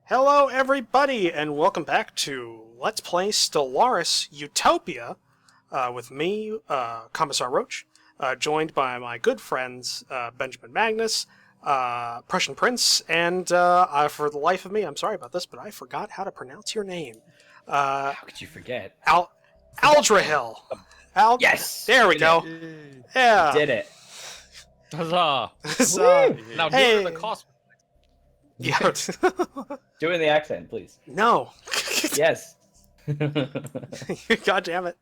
Hello, everybody, and welcome back to Let's Play Stellaris Utopia with me, Commissar Roach, joined by my good friends Benjamin Magnus, Prussian Prince, and for the life of me, I'm sorry about this, but I forgot how to pronounce your name. How could you forget? Aldrahill. Yes! There we go. Yeah. Did it. Huzzah! Now, Hey. give her the cost. Yeah. Doing the accent, please. No. Yes. God damn it.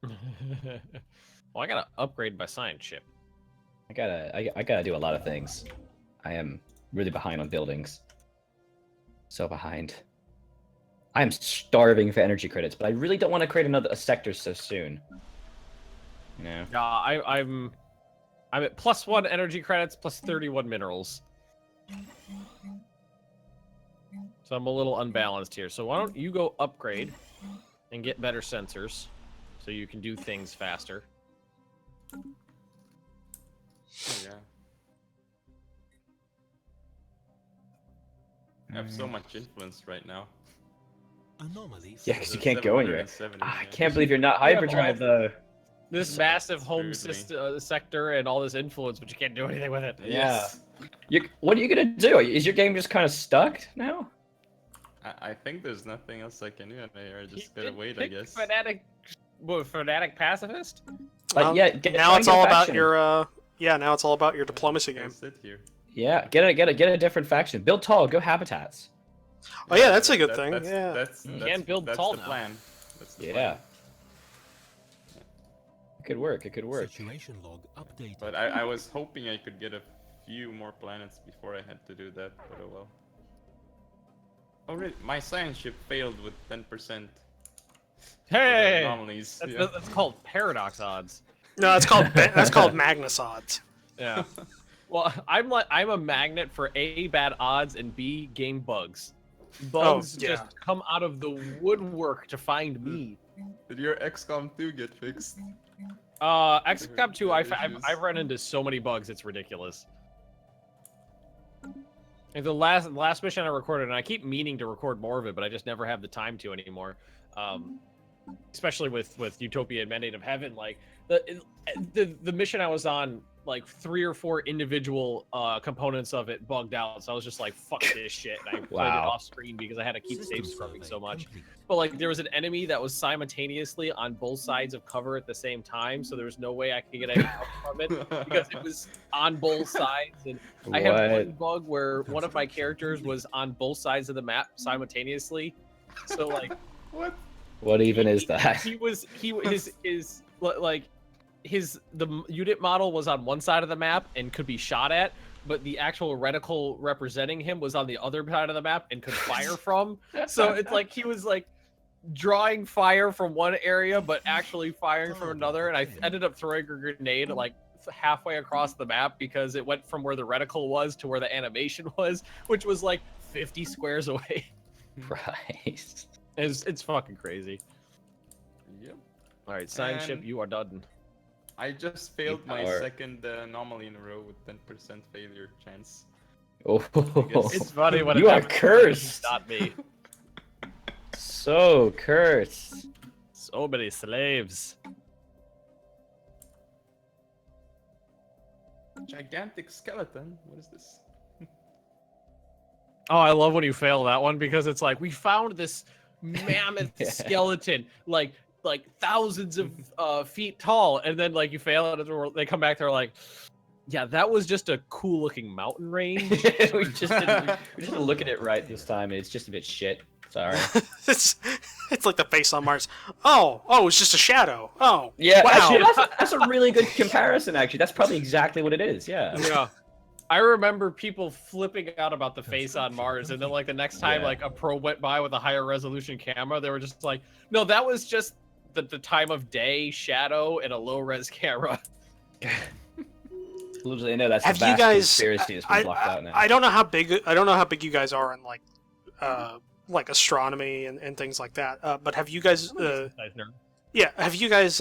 Well, I gotta upgrade my science ship. I gotta do a lot of things. I am really behind on buildings. So behind. I am starving for energy credits, but I really don't want to create a sector so soon. You know? I'm at +1 energy credits, +31 minerals. So I'm a little unbalanced here. So why don't you go upgrade and get better sensors so you can do things faster. Oh, yeah. I have so much influence right now. Anomalies. Yeah, because you can't go anywhere. 770, I yeah. can't believe you're not hyperdrive though. This massive home Screwed me. sector and all this influence, but you can't do anything with it. Yes. What are you gonna do? Is your game just kind of stuck now? I think there's nothing else I can do. I just You gotta did wait, I pick guess. Fanatic pacifist? Like, yeah. Now it's all about faction. your now it's all about your diplomacy I'll game. sit here. Yeah, get a different faction. Build tall. Go habitats. Oh yeah, that's a good thing. That's, Yeah. That's, You that's, can build that's tall the now. plan. That's the Yeah. plan. It could work. It could work. Situation log updated. But I was hoping I could get a few more planets before I had to do that, but oh well. Oh, really? My science ship failed with 10%. Hey! Anomalies. That's, Yeah. that's called paradox odds. No, that's called Magnus odds. Yeah. Well, I'm a magnet for A, bad odds, and B, game bugs. Bugs yeah. just come out of the woodwork to find me. Did your XCOM 2 get fixed? XCOM 2, I've Issues. run into so many bugs, it's ridiculous. And the last mission I recorded, and I keep meaning to record more of it, but I just never have the time to anymore. Especially with Utopia and Mandate of Heaven, like the mission I was on, like 3 or 4 individual components of it bugged out, so I was just like, fuck this shit, and I played it Wow. off screen because I had to keep System save scrubbing so survey much. complete. But like there was an enemy that was simultaneously on both sides of cover at the same time, so there was no way I could get any help from it because it was on both sides. And I had one bug where one of my characters was on both sides of the map simultaneously. So like What even is that? The unit model was on one side of the map and could be shot at, but the actual reticle representing him was on the other side of the map and could fire from. So it's like he was like drawing fire from one area but actually firing from another, and I ended up throwing a grenade like halfway across the map because it went from where the reticle was to where the animation was, which was like 50 squares away. Christ. It's fucking crazy. Yep. All right, science ship, And- you are done. I just failed my Power. second anomaly in a row with 10% failure chance. Oh, It's funny when it you are happens to cursed. Not me. So cursed. So many slaves. Gigantic skeleton? What is this? Oh, I love when you fail that one because it's like we found this mammoth Yeah. skeleton, like thousands of feet tall, and then like you fail it, and they come back, they're like, yeah, that was just a cool looking mountain range. we just didn't look at it right this time. It's just a bit shit. Sorry. it's like the face on Mars. Oh, it's just a shadow. Oh, Yeah, wow. actually, that's a really good comparison. Actually, that's probably exactly what it is. Yeah. Yeah. I remember people flipping out about the face on Mars, and then like the next time Yeah. like a probe went by with a higher resolution camera, they were just like, no, that was just the time of day shadow and a low res camera. Literally, no, that's Have a you vast guys? conspiracy that's been blocked out now. I don't know how big you guys are in like astronomy and things like that. But have you guys? Nice nerd. Yeah, have you guys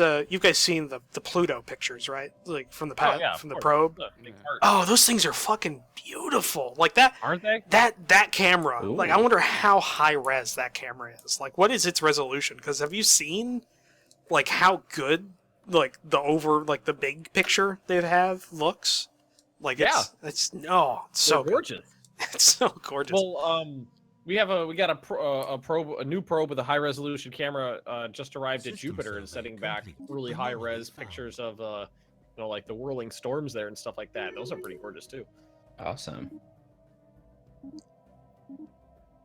seen the Pluto pictures, right? Like from the Oh yeah, from the of course. probe. Look, big heart. Oh, those things are fucking beautiful. Like that Aren't they? that camera. Like I Ooh. wonder how high res that camera is. Like what is its resolution? Because have you seen like how good like the big picture they have looks? Like it's no, it's so They're good. gorgeous. It's so gorgeous. Well, we got a new probe with a high resolution camera just arrived at System Jupiter and survey sending back complete. really high res Anomaly found. pictures of like the whirling storms there and stuff like that. Those are pretty gorgeous too. Awesome.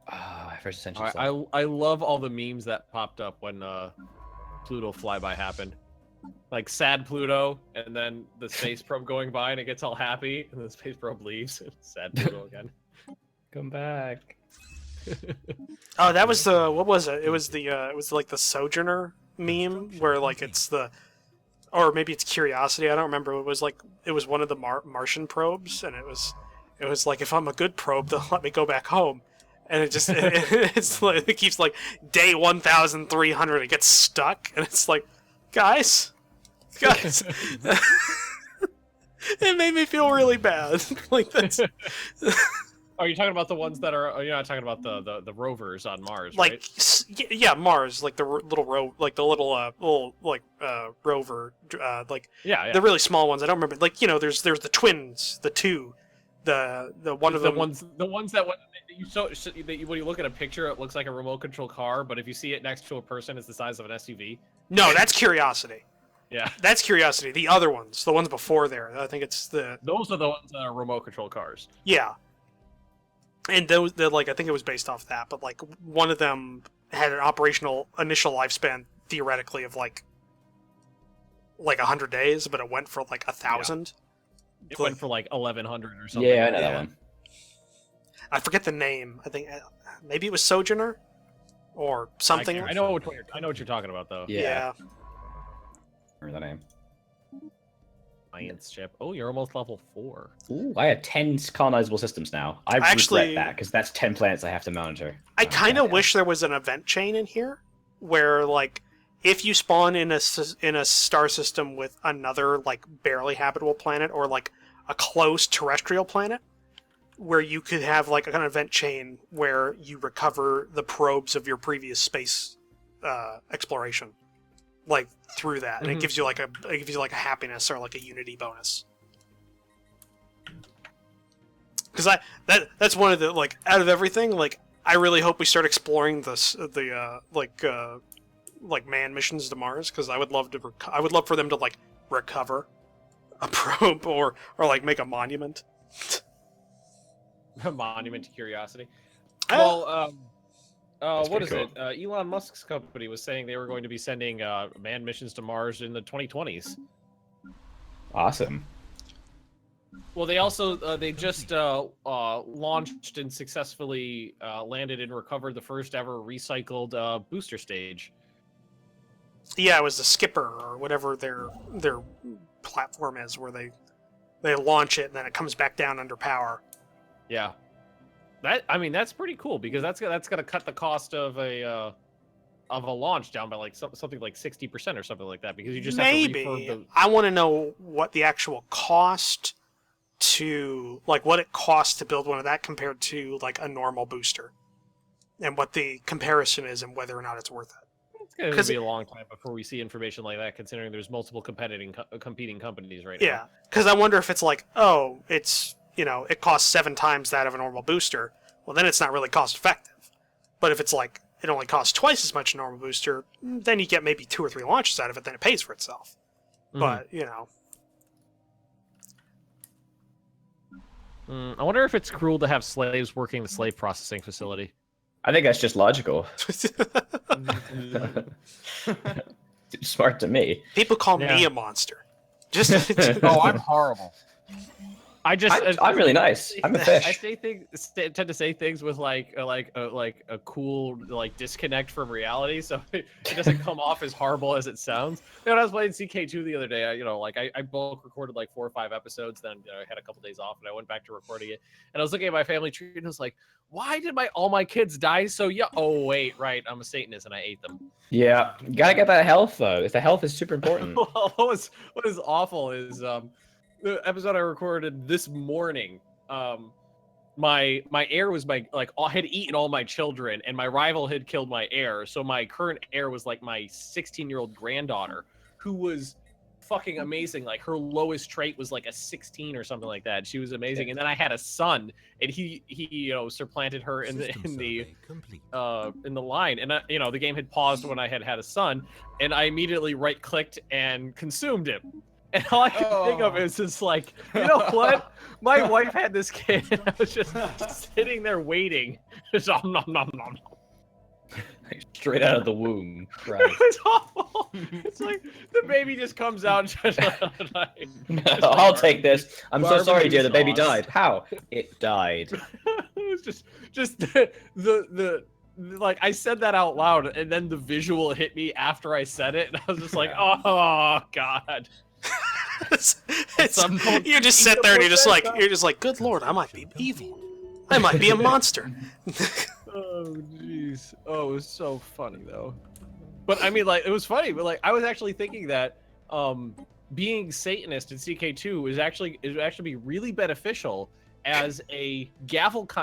Ah, first ascension. I love all the memes that popped up when Pluto flyby happened. Like sad Pluto, and then the space probe going by, and it gets all happy, and the space probe leaves. Sad Pluto again. Come back. Oh, that was the what was it? It was like the Sojourner meme where like it's the or maybe it's Curiosity. I don't remember. It was one of the Martian probes, and it was like if I'm a good probe, they'll let me go back home. And it just it keeps like day 1,300. It gets stuck, and it's like, guys. It made me feel really bad. Like that's Are you talking about the ones that are? You're not talking about the rovers on Mars, like right? yeah, Mars, like the little rover, like Yeah. the really small ones. I don't remember. Like there's the twins, the two, the one of the them. ones that when when you look at a picture, it looks like a remote control car, but if you see it next to a person, it's the size of an SUV. No, that's Curiosity. Yeah, That's Curiosity. The other ones, the ones before there, I think it's the those are the ones that are remote control cars. yeah. And those, I think it was based off that, but like one of them had an operational initial lifespan theoretically of like 100 days, but it went for like 1,000. It went for like 1,100 or something. Yeah, I know that Yeah. one. I forget the name. I think maybe it was Sojourner or something. I know what you're talking about though. Yeah. Remember the name. Science ship. Oh, you're almost level 4. Ooh, I have 10 colonizable systems now. I Actually- regret that because that's 10 planets I have to monitor. I kind of goddamn. wish there was an event chain in here where like if you spawn in a star system with another like barely habitable planet or like a close terrestrial planet, where you could have like an event chain where you recover the probes of your previous space exploration, like through that, and it gives you like a happiness or like a unity bonus. Because that's one of the like out of everything, like I really hope we start exploring the manned missions to Mars, because I would love for them to like recover a probe or like make a monument. A monument to curiosity. Ah. Well, what is pretty it? Elon Musk's company was saying they were going to be sending manned missions to Mars in the 2020s. Awesome. Well, they also they just launched and successfully landed and recovered the first ever recycled booster stage. Yeah, it was the Skipper or whatever their platform is, where they launch it and then it comes back down under power. Yeah, that's pretty cool because that's gonna cut the cost of a launch down by like something like 60% or something like that, because you just have to refurb the... I want to know what the actual cost to like what it costs to build one of that compared to like a normal booster, and what the comparison is and whether or not it's worth it. It's gonna be a long time before we see information like that, considering there's multiple competing companies right now. Yeah, because I wonder if it's like, oh, it's it costs 7 times that of a normal booster. Well, then it's not really cost effective. But if it's like it only costs twice as much a normal booster, then you get maybe 2 or 3 launches out of it. Then it pays for itself. But I wonder if it's cruel to have slaves working the slave processing facility. I think that's just logical. Smart to me. People call me Yeah. a monster. Just Oh, I'm horrible. I'm really nice. I'm a fish. I tend to say things with like a cool like disconnect from reality, so it doesn't come off as horrible as it sounds. You know, when I was playing CK2 the other day, I bulk recorded like 4 or 5 episodes, then I had a couple days off, and I went back to recording it, and I was looking at my family tree, and I was like, why did all my kids die so young? Oh wait, right, I'm a Satanist and I ate them. Yeah, you gotta get that health though. The health is super important. Well, what is awful is the episode I recorded this morning, my heir was had eaten all my children, and my rival had killed my heir. So my current heir was like my 16-year-old granddaughter, who was fucking amazing. Like her lowest trait was like a 16 or something like that. She was amazing. And then I had a son, and he supplanted her in the line. And the game had paused when I had a son, and I immediately right-clicked and consumed him. And all I could think of is just like, you know what? My wife had this kid, and I was just sitting there waiting. Just nom nom nom nom. Straight out of the womb. Right. It was awful. It's like the baby just comes out and just like, I'll take this. I'm so sorry, dear. The baby died. How? It died. It was just the like I said that out loud, and then the visual hit me after I said it, and I was just like, oh god. You just sit there and you're just like, good lord, I might be evil. I might be a monster. Oh jeez. Oh, it was so funny though. But I mean, like, it was funny, but like I was actually thinking that being Satanist in CK2 is actually be really beneficial as a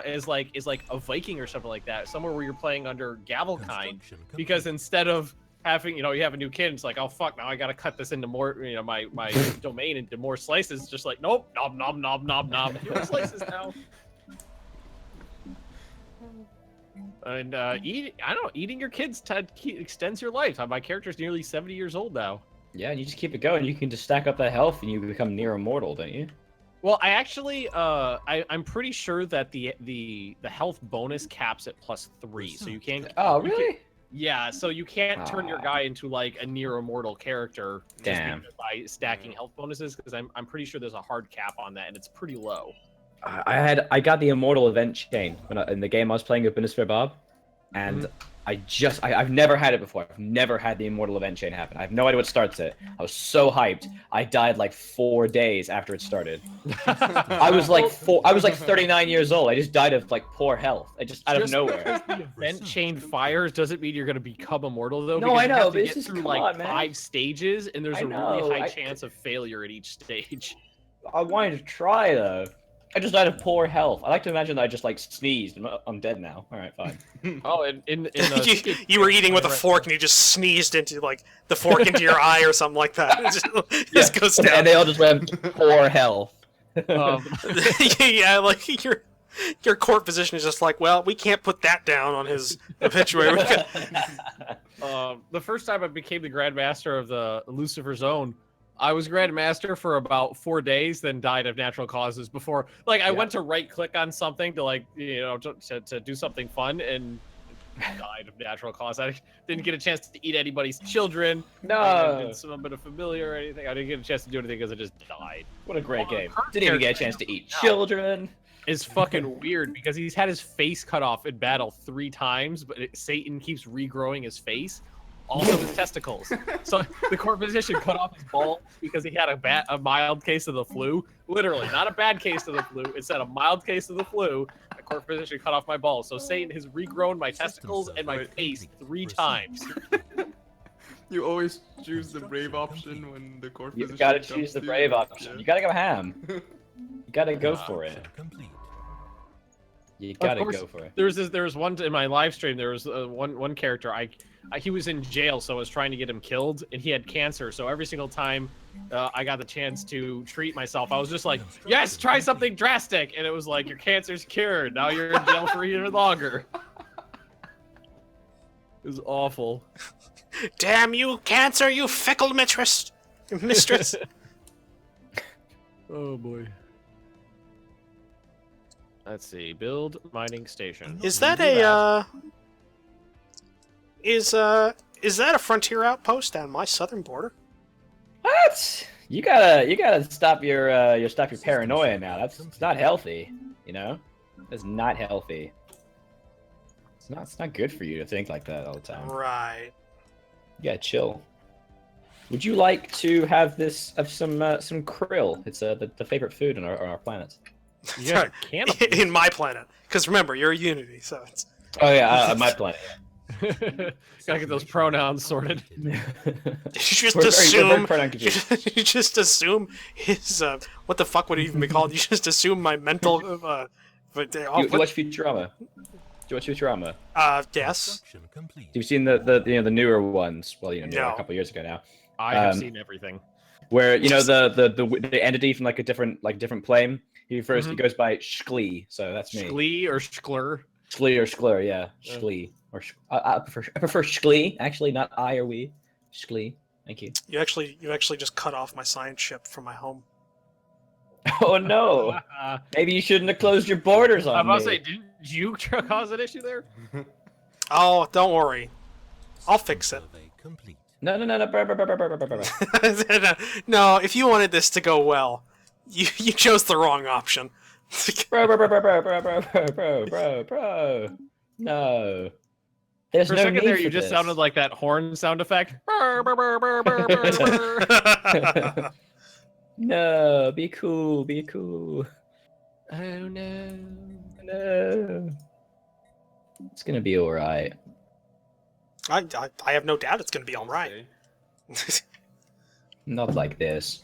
is like a Viking or something like that, somewhere where you're playing under Gavelkind, because instead of having, you have a new kid, it's like, oh fuck, now I gotta cut this into more, my domain into more slices. Just like, nope, nom nom nom nom nom. Fewer slices now. And eating your kids extends your life. My character's nearly 70 years old now. Yeah, and you just keep it going. You can just stack up that health, and you become near immortal, don't you? Well, I actually, I'm pretty sure that the health bonus caps at +3, so you can't. Oh, really? Yeah, so you can't turn your guy into like a near immortal character just by stacking health bonuses, because I'm pretty sure there's a hard cap on that, and it's pretty low. I got the immortal event chain in the game I was playing with Bundeswehr Bob, and I've never had it before. I've never had the immortal event chain happen. I have no idea what starts it. I was so hyped. I died like 4 days after it started. I was like 39 years old. I just died of like poor health. Out of nowhere. The event chain fires doesn't mean you're gonna become immortal though. No, I know, but it's just through like 5 stages, and there's a really high chance of failure at each stage. I wanted to try though. I just died of poor health. I like to imagine that I just like sneezed and I'm dead now. All right, fine. Oh, you were eating with a fork and you just sneezed into like the fork into your eye or something like that. It just goes down. And they all just went poor health. Yeah, like your court position is just like, well, we can't put that down on his obituary. The first time I became the Grandmaster of the Lucifer Zone, I was Grandmaster for about 4 days, then died of natural causes before. Like, I went to right-click on something to, like, to do something fun, and died of natural cause. I didn't get a chance to eat anybody's children. No. I didn't summon a familiar or anything. I didn't get a chance to do anything because I just died. What a great game. Didn't even get a chance to eat children. Is fucking weird because he's had his face cut off in battle 3 times, but Satan keeps regrowing his face. Also his testicles. So the court physician cut off his balls because he had a mild case of the flu. Literally, not a bad case of the flu. It said a mild case of the flu. The court physician cut off my balls. So Satan has regrown my testicles and my face 3 times. You always choose the brave option when the court physician. You gotta choose the brave option. You gotta go ham. You gotta go for it. You gotta go for it. There was one in my live stream. There was one character. He was in jail, so I was trying to get him killed, and he had cancer. So every single time I got the chance to treat myself, I was just like, "Yes, try something drastic," and it was like, "Your cancer's cured. Now you're in jail for even longer." It was awful. Damn you, cancer! You fickle mistress! Oh boy. Let's see. Build mining station. Is that a is that a frontier outpost on my southern border? What? You gotta stop your paranoia now. It's not healthy. You know, it's not healthy. It's not good for you to think like that all the time. Right. You gotta chill. Would you like to have some krill? It's the favorite food on our planet. You guys are cannibals. In my planet, because remember, you're a Unity, so it's. Oh yeah, on my planet. Gotta get those pronouns sorted. You just We're very assume. pronoun confused. You just assume his. What the fuck would it even be called? You just assume my mental. You watch Futurama? Do you watch Futurama? Yes. Construction complete. You've seen the newer ones. Well, newer, No. a couple years ago now. I have seen everything. Where the entity from like a different plane. He goes by Shklee, so that's me. Shklee or Shklur? Shklee or Shklur, yeah. Shklee. I prefer Shklee, actually, not I or we. Shklee. Thank you. You actually just cut off my science ship from my home. Oh no! Maybe you shouldn't have closed your borders on I'm about to me. say, didn't you cause an issue there? Oh, don't worry. I'll fix it. Survey complete. No. No, if you wanted this to go well, you chose the wrong option. Bro. No. There's For a no second need there, for you just this. sounded like that horn sound effect. No, be cool. Oh no. No. It's gonna be alright. I have no doubt it's going to be all right. Okay. Not like this.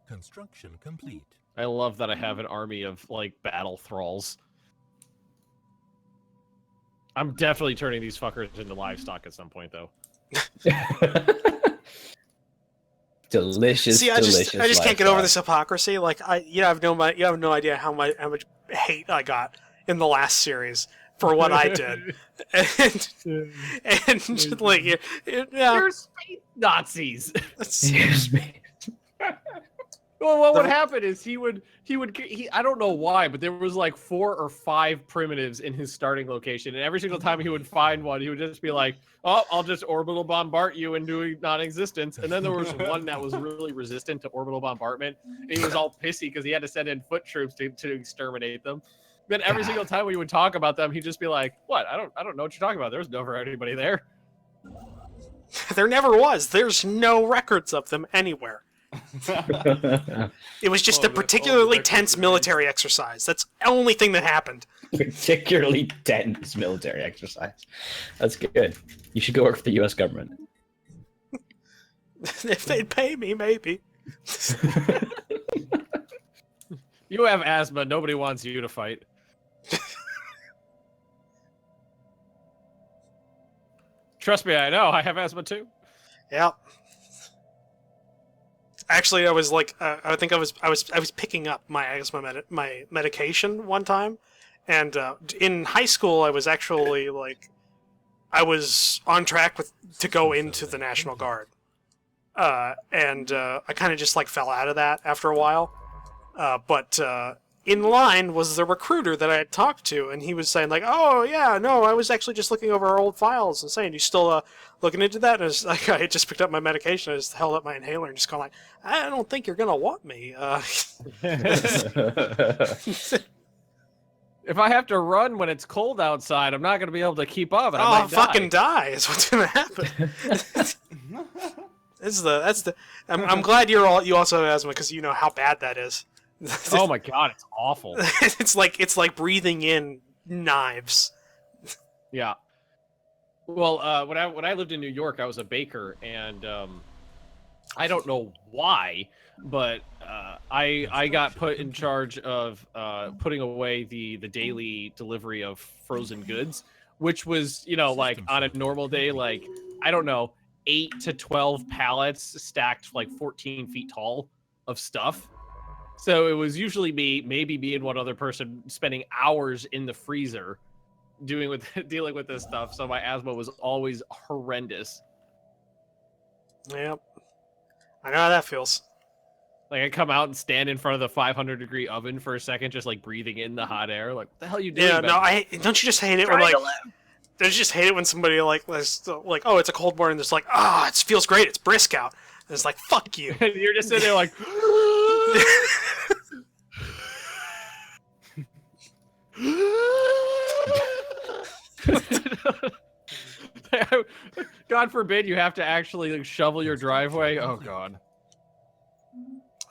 Construction complete. I love that I have an army of like battle thralls. I'm definitely turning these fuckers into livestock at some point, though. Delicious. See, I just can't get over lifestyle. this hypocrisy. Like you have no idea how much hate I got in the last series for what I did, and like yeah, You're space Nazis. Excuse me. Well, what would happen is he I don't know why, but there was like 4 or 5 primitives in his starting location, and every single time he would find one, he would just be like, "Oh, I'll just orbital bombard you into non-existence." And then there was one that was really resistant to orbital bombardment, and he was all pissy because he had to send in foot troops to exterminate them. Then every single time we would talk about them, he'd just be like, "What? I don't know what you're talking about. There was never anybody there." there never was. There's no records of them anywhere. It was just Oh, a that's particularly all tense records military exercise. That's the only thing that happened. Particularly dense military exercise. That's good. You should go work for the U.S. government. If they'd pay me, maybe. You have asthma. Nobody wants you to fight. Trust me, I know. I have asthma too. Yeah. Actually, I was like, I think I was picking up my asthma my medication one time, and in high school I was actually like, I was on track to go into the National Guard, and I kind of just like fell out of that after a while, but in line was the recruiter that I had talked to, and he was saying like, "Oh yeah, no, I was actually just looking over our old files and saying, you still looking into that?" And I was like, I had just picked up my medication, I just held up my inhaler and just kind of like, "I don't think you're gonna want me." If I have to run when it's cold outside, I'm not going to be able to keep up, and I I'll might fucking die is what's gonna happen. That's the. I'm glad you also have asthma because you know how bad that is. Oh my god, it's awful. It's like breathing in knives. Yeah. Well, when I lived in New York, I was a baker, and I don't know why, but I got put in charge of putting away the daily delivery of frozen goods, which was, like on a normal day, like, I don't know, 8 to 12 pallets stacked like 14 feet tall of stuff. So it was usually maybe me and one other person spending hours in the freezer dealing with this stuff. So my asthma was always horrendous. Yep. I know how that feels. Like I come out and stand in front of the 500-degree oven for a second, just like breathing in the hot air. Like, what the hell are you doing? Yeah, no, don't you just hate it when like, don't you just hate it when somebody like, oh, it's a cold morning, and it's like, it feels great, it's brisk out. And it's like, fuck you. And you're just sitting there like. God forbid you have to actually like, shovel your driveway. Oh God.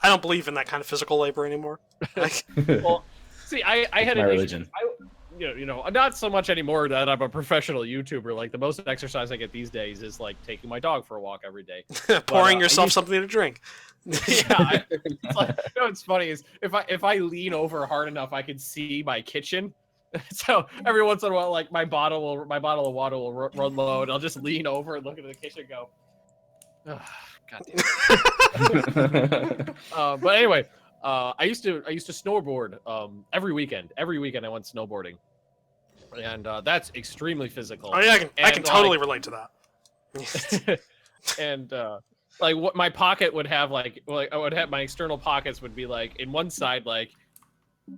I don't believe in that kind of physical labor anymore. Like, Well, see, I had my an religion. issue. You know, not so much anymore that I'm a professional YouTuber. Like the most exercise I get these days is like taking my dog for a walk every day. pouring I yourself used- something to drink. Yeah, it's like, you know what's funny is if I lean over hard enough, I can see my kitchen. So every once in a while, like my bottle of water will run low, and I'll just lean over and look into the kitchen and go, oh, God damn it. But anyway, I used to snowboard every weekend. Every weekend I went snowboarding, and that's extremely physical. Oh yeah, I can And, totally relate to that. And like what my pocket would have like I would have my external pockets would be like in one side like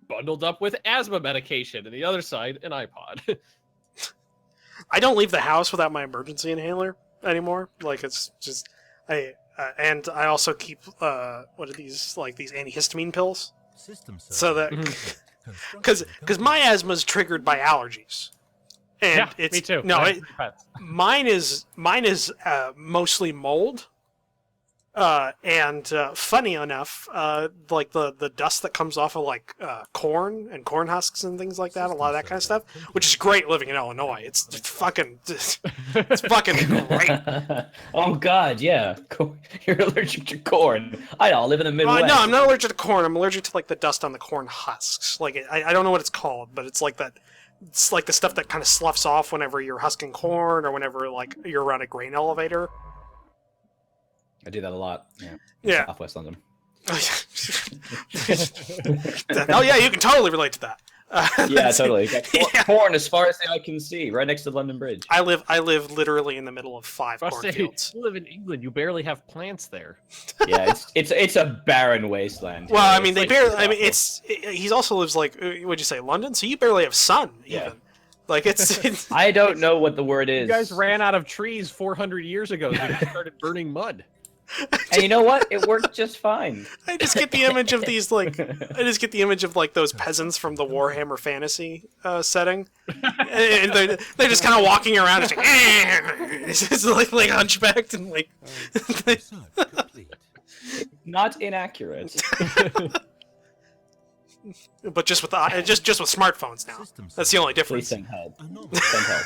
bundled up with asthma medication and the other side an iPod. I don't leave the house without my emergency inhaler anymore. Like it's just and I also keep what are these like these antihistamine pills System so that Construction because my asthma is triggered by allergies. And Yeah, it's me too. no I it, have 3 pets. mine is mostly mold. And funny enough, like the dust that comes off of like corn and corn husks and things like that, a lot of that kind of stuff, which is great living in Illinois. It's fucking great. Oh God, yeah. You're allergic to corn. I don't live in the Midwest. No, I'm not allergic to corn. I'm allergic to like the dust on the corn husks. Like I don't know what it's called, but it's like that. It's like the stuff that kind of sloughs off whenever you're husking corn or whenever like you're around a grain elevator. I do that a lot. Yeah. Yeah. Southwest London. Oh yeah, you can totally relate to that. Yeah, totally. Yeah. Corn as far as the eye can see, right next to London Bridge. I live literally in the middle of 5 I was saying, cornfields. you live in England. You barely have plants there. Yeah, it's a barren wasteland. Well, I It's mean, they like- barely. I mean, he also lives like what'd you say, London? So you barely have sun, even. Yeah. Like it's I don't know what the word is. You guys ran out of trees 400 years ago. So you started burning mud. And you know what? It worked just fine. I just get the image of these like those peasants from the Warhammer Fantasy setting, and they're just kind of walking around. It's just like hunchbacked and like. research complete. Not inaccurate. But just with just with smartphones now. System That's the only Please difference. send help. Anomaly. Send help.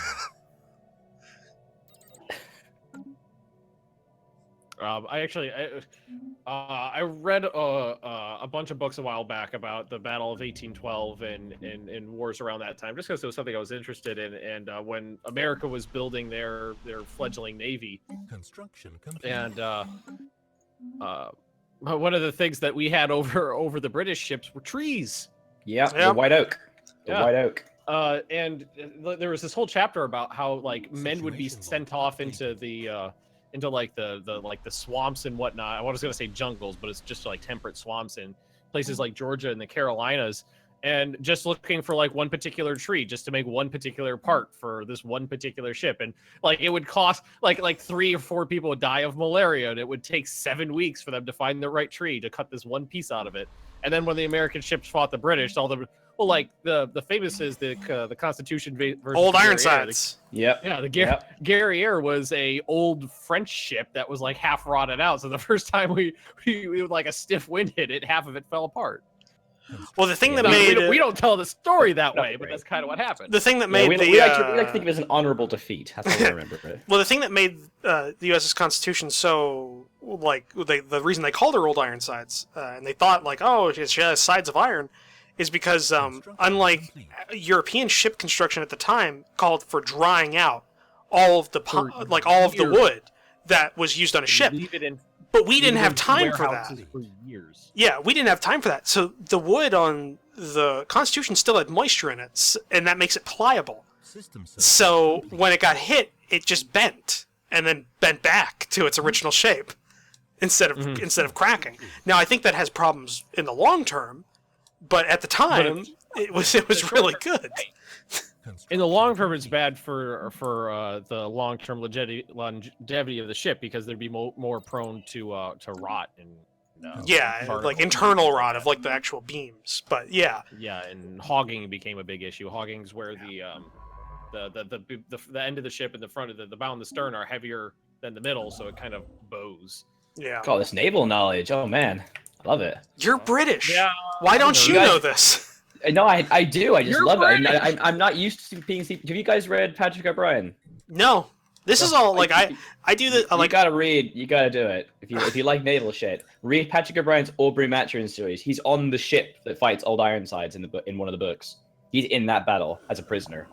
I read a bunch of books a while back about the Battle of 1812 and wars around that time, just because it was something I was interested in. And when America was building their fledgling navy, Construction complete. and one of the things that we had over the British ships were trees. Yeah, Yeah. the white oak. The Yeah. white oak. And there was this whole chapter about how like men would be Situation sent log off into the swamps and whatnot. I was gonna say jungles, but it's just like temperate swamps in places like Georgia and the Carolinas, and just looking for like one particular tree just to make one particular part for this one particular ship. And like it would cost like 3 or 4 people would die of malaria, and it would take 7 weeks for them to find the right tree to cut this one piece out of it. And then when the American ships fought the British, the famous is the Constitution versus Old Guerriere. Ironsides. Yep. Yeah, the Yep. Guerriere was a old French ship that was like half rotted out. So the first time we like a stiff wind hit it, half of it fell apart. Well, the thing Yeah, that made We don't tell the story that Not way, but great. that's kind of what happened. the thing that Yeah, made we the like to think of it as an honorable defeat. That's how I remember it. well, the thing that made the U.S.'s Constitution so like the reason they called her Old Ironsides, and they thought like, oh, she has sides of iron, is because unlike European ship construction at the time, called for drying out all of the all of the years. wood that was used on a ship, Leave it in, but we didn't leave it have in time for that. warehouses for years. Yeah, we didn't have time for that. So the wood on the Constitution still had moisture in it, and that makes it pliable. System So when it got hit, it just bent and then bent back to its original shape instead of cracking. Now I think that has problems in the long term, but at the time it was really good. in the long term, it's bad for the long term longevity of the ship because they'd be more prone to rot and Yeah, burn. like internal rot of like the actual beams. But yeah, Yeah, and hogging became a big issue. Hogging's where the end of the ship and the front of the bow and the stern are heavier than the middle, so it kind of bows. yeah. Call this naval knowledge. Oh man, I love it. You're British. Yeah. Why don't you guys- know this? No, I do. I just You're love it. British! I'm not used to being. Have you guys read Patrick O'Brien? No. This is all like I do the You like gotta read. You gotta do it. If you like naval shit, read Patrick O'Brien's Aubrey Maturin series. He's on the ship that fights Old Ironsides in one of the books. He's in that battle as a prisoner.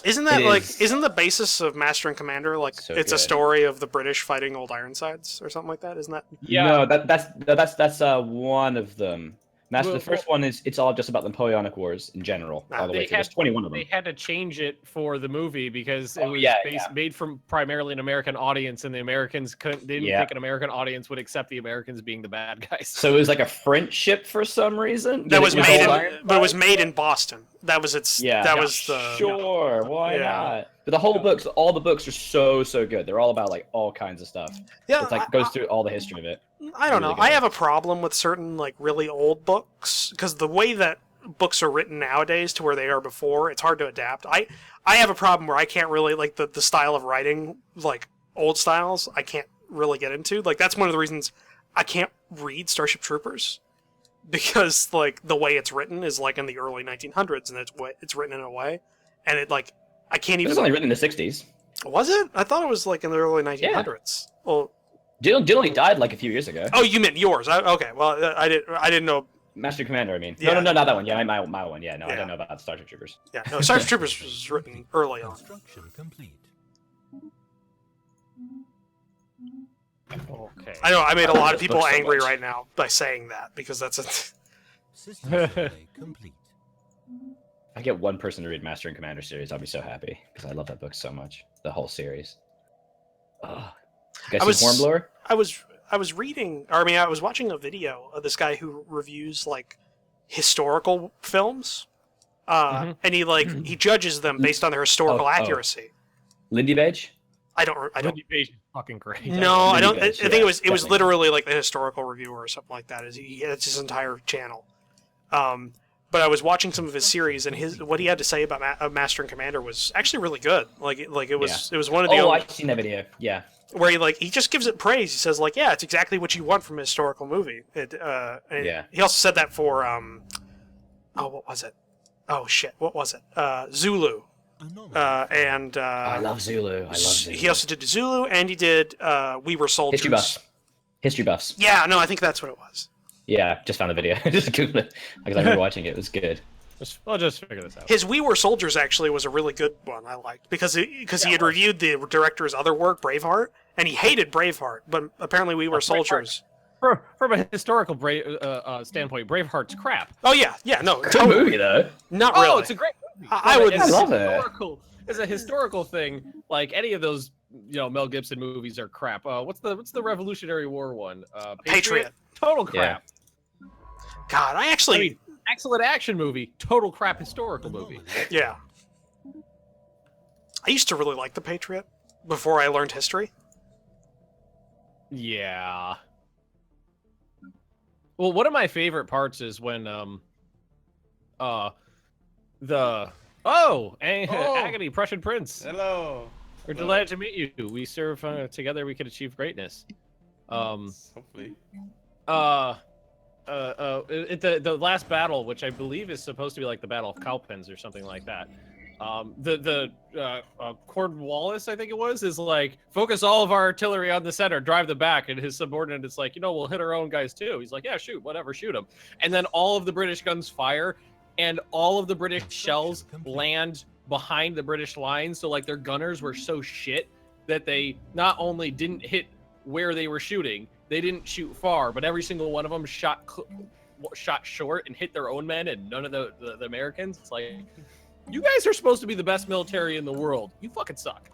Isn't that It like is- isn't the basis of Master and Commander like So it's a good. story of the British fighting Old Ironsides or something like that? Isn't that? Yeah. No, that's one of them. Well, The first one is it's all just about the Napoleonic Wars in general. Ah, All the way They through. There's 21 of them. They had to change it for the movie because it Oh, was yeah, made from primarily an American audience, and the Americans didn't Yeah. think an American audience would accept the Americans being the bad guys. So it was like a French ship for some reason. That Yet was it made Old in, Ironsides? but it was made in Boston. That was its. Yeah. That Yeah, was the. Sure, why Yeah. not? But the whole books, all the books are so good. They're all about like all kinds of stuff. Yeah, It's like goes through all the history of it. I don't know. really I good. have a problem with certain like really old books because the way that books are written nowadays to where they are before, it's hard to adapt. I have a problem where I can't really like the style of writing like old styles. I can't really get into. Like that's one of the reasons I can't read Starship Troopers because like the way it's written is like in the early 1900s and it's written in a way and it like I can't It was even. only written in the 60s. Was it? I thought it was like in the early 1900s. Well, Jill only died like a few years ago. oh, you meant yours? Okay, well, I didn't know. Master Commander, I mean. Yeah. No, not that one. Yeah, my one. Yeah, no, I Yeah. don't know about Starship Troopers. Yeah, no, Starship Troopers was written early on. Construction complete. Okay. I know I made a lot of people Looks so angry much. right now by saying that because that's a. System survey complete. If I get one person to read Master and Commander series, I'll be so happy because I love that book so much. The whole series. Ugh. You guys see Hornblower? I was reading, or I mean, I was watching a video of this guy who reviews like historical films, and he judges them based on their historical Oh. accuracy. Lindy Badge? I don't. Lindy Page is fucking great. No, I don't. I Lindy Page, think yeah, it was definitely. literally like the historical reviewer or something like that. It's his entire channel. But I was watching some of his series, and what he had to say about Master and Commander was actually really good. Like it was one of the Oh, only, I've seen that video. Yeah. where he just gives it praise. He says like, yeah, it's exactly what you want from a historical movie. And Yeah. He also said that for what was it? Oh shit, what was it? Zulu. Anomaly. And I love Zulu. I love Zulu. he also did Zulu, and he did We Were Soldiers. History buffs. History buffs. Yeah, no, I think that's what it was. Yeah, just found the video. Just Googled it. Because I remember watching it. It was good. I'll just figure this out. His We Were Soldiers actually was a really good one. I liked because he had reviewed the director's other work, Braveheart, and he hated Braveheart, but apparently We Were Soldiers. From a historical standpoint, Braveheart's crap. Oh yeah, no, Good totally. movie, though. Not Oh, really. it's a great movie. I would- I love it. As a historical thing, like any of those, Mel Gibson movies are crap. What's the Revolutionary War one? Patriot. Total crap. God, I I actually, mean, excellent action movie. Total crap historical movie. Anomaly. yeah. I used to really like The Patriot before I learned history. Yeah. Well, one of my favorite parts is when Agony, Prussian Prince. Hello. We're delighted to meet you. We serve together. We can achieve greatness. Hopefully. The last battle, which I believe is supposed to be like the Battle of Cowpens or something like that. Cornwallis, I think it was, is like, focus all of our artillery on the center, drive the back, and his subordinate is like, we'll hit our own guys too. He's like, yeah, shoot, whatever, shoot them. And then all of the British guns fire, and all of the British shells land behind the British lines. So like their gunners were so shit that they not only didn't hit where they were shooting, they didn't shoot far, but every single one of them shot short and hit their own men, and none of the Americans. It's like, you guys are supposed to be the best military in the world. You fucking suck.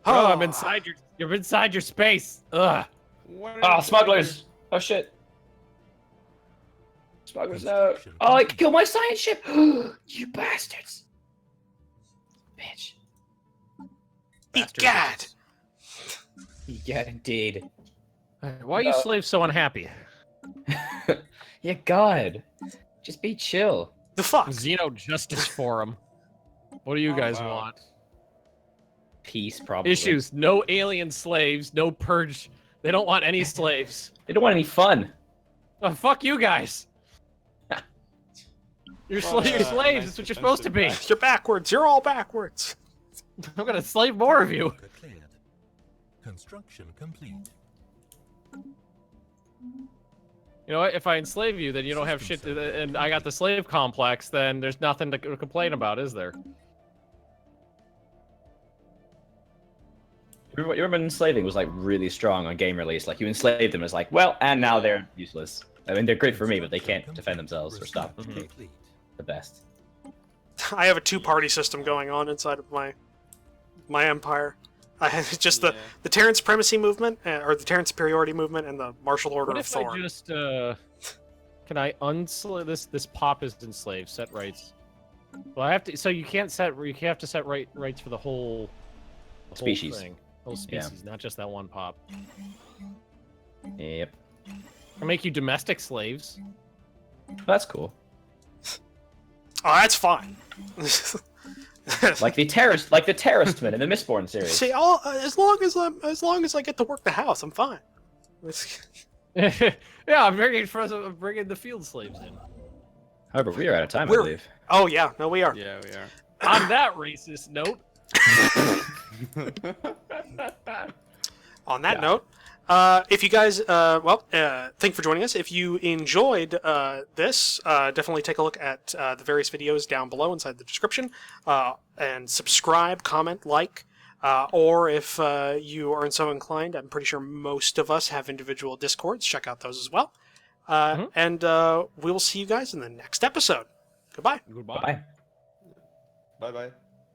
Oh, I'm inside you're inside your space. Ugh. Oh, smugglers. Oh, shit. Smugglers out. Oh, I killed my science ship! You bastards! Bitch. Egad! Yeah, indeed. Why are you slaves so unhappy? Yeah, God. Just be chill. The fuck? Xeno Justice Forum. What do you guys want? Peace, probably. Issues. No alien slaves. No purge. They don't want any slaves. They don't want any fun. Oh, fuck you guys. You're slaves. That's what you're supposed to be. You're backwards. You're all backwards. I'm gonna slave more of you. Cleared. Construction complete. You know what? If I enslave you, then you don't have shit to, and I got the slave complex, then there's nothing to complain about, is there? You remember enslaving was like really strong on game release. Like you enslaved them, it's like, well, and now they're useless. I mean, they're great for me, but they can't defend themselves or stop. Complete. The best. I have a two-party system going on inside of my empire. I have just the Terran supremacy movement, or the Terran superiority movement, and the martial order What of if Thor. I just, can I unslave this? This pop is enslaved. Set rights. Well, I have to. So you can't set. You have to set rights for the whole Species. thing. Whole species, not just that one pop. Yep. I'll make you domestic slaves. That's cool. Oh, that's fine. Like the terrorist men in the Mistborn series. See, as long as I get to work the house, I'm fine. Yeah, I'm bringing the field slaves in. However, we are out of time, I We're- believe. Oh yeah, no, we are. Yeah, we are. On that racist note. On that Yeah. note, if you guys, thank you for joining us. If you enjoyed this, definitely take a look at the various videos down below inside the description, and subscribe, comment, like, or if you aren't so inclined, I'm pretty sure most of us have individual Discords. Check out those as well. And we will see you guys in the next episode. Goodbye. Goodbye. Bye. Bye bye.